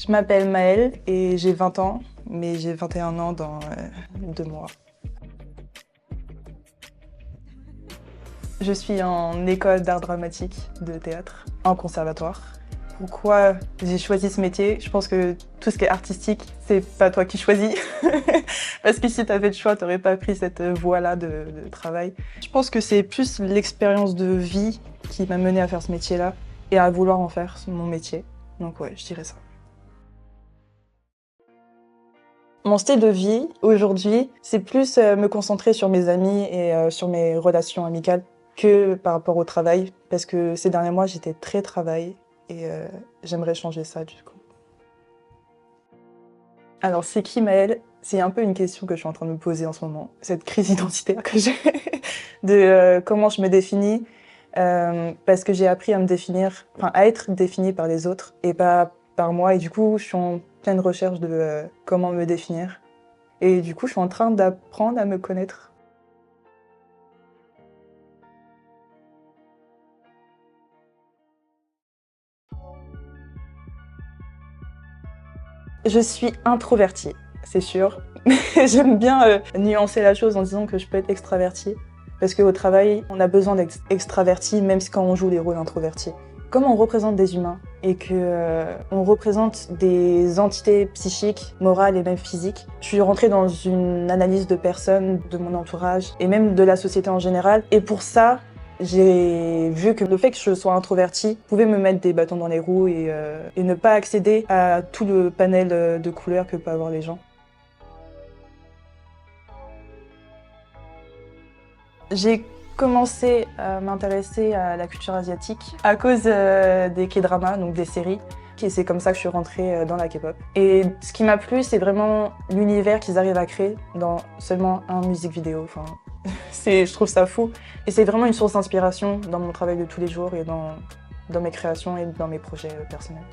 Je m'appelle Maëlle et j'ai 20 ans, mais j'ai 21 ans dans 2 mois. Je suis en école d'art dramatique de théâtre, en conservatoire. Pourquoi j'ai choisi ce métier? Je pense que tout ce qui est artistique, c'est pas toi qui choisis. Parce que si t'avais le choix, t'aurais pas pris cette voie-là de travail. Je pense que c'est plus l'expérience de vie qui m'a menée à faire ce métier-là et à vouloir en faire mon métier. Donc ouais, je dirais ça. Mon style de vie, aujourd'hui, c'est plus me concentrer sur mes amis et sur mes relations amicales que par rapport au travail. Parce que ces derniers mois, j'étais très travail et j'aimerais changer ça du coup. Alors, c'est qui Maëlle? C'est un peu une question que je suis en train de me poser en ce moment. Cette crise identitaire que j'ai de comment je me définis. Parce que j'ai appris à me définir, enfin à être définie par les autres et pas par moi. Et du coup, je suis en pleine recherche de comment me définir. Et du coup, je suis en train d'apprendre à me connaître. Je suis introvertie, c'est sûr. Mais j'aime bien nuancer la chose en disant que je peux être extravertie. Parce qu'au travail, on a besoin d'être extraverti, même quand on joue les rôles introvertis. Comme on représente des humains et que on représente des entités psychiques, morales et même physiques, je suis rentrée dans une analyse de personnes, de mon entourage et même de la société en général. Et pour ça, j'ai vu que le fait que je sois introvertie pouvait me mettre des bâtons dans les roues et ne pas accéder à tout le panel de couleurs que peuvent avoir les gens. J'ai commencé à m'intéresser à la culture asiatique à cause des K-dramas, donc des séries. Et c'est comme ça que je suis rentrée dans la K-pop. Et ce qui m'a plu, c'est vraiment l'univers qu'ils arrivent à créer dans seulement un musique vidéo. Enfin, je trouve ça fou. Et c'est vraiment une source d'inspiration dans mon travail de tous les jours et dans mes créations et dans mes projets personnels.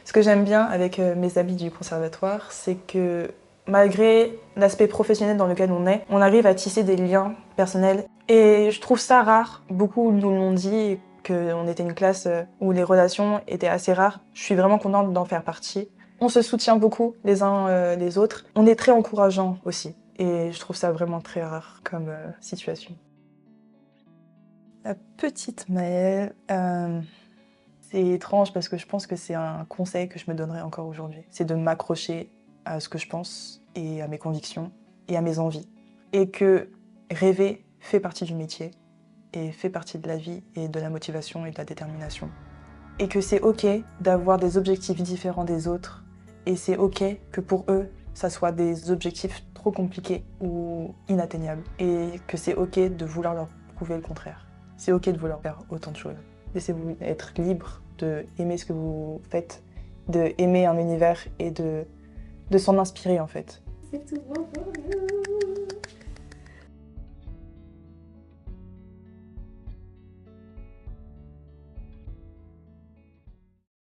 Ce que j'aime bien avec mes amis du conservatoire, c'est que malgré l'aspect professionnel dans lequel on arrive à tisser des liens personnels. Et je trouve ça rare. Beaucoup nous l'ont dit qu'on était une classe où les relations étaient assez rares. Je suis vraiment contente d'en faire partie. On se soutient beaucoup les uns les autres. On est très encourageants aussi. Et je trouve ça vraiment très rare comme situation. La petite Maëlle, c'est étrange parce que je pense que c'est un conseil que je me donnerais encore aujourd'hui. C'est de m'accrocher à ce que je pense et à mes convictions et à mes envies. Et que rêver fait partie du métier et fait partie de la vie et de la motivation et de la détermination. Et que c'est ok d'avoir des objectifs différents des autres et c'est ok que pour eux, ça soit des objectifs trop compliqués ou inatteignables et que c'est ok de vouloir leur prouver le contraire. C'est ok de vouloir faire autant de choses. Laissez-vous être libre de aimer ce que vous faites, de aimer un univers et de s'en inspirer en fait. C'est tout bon pour nous.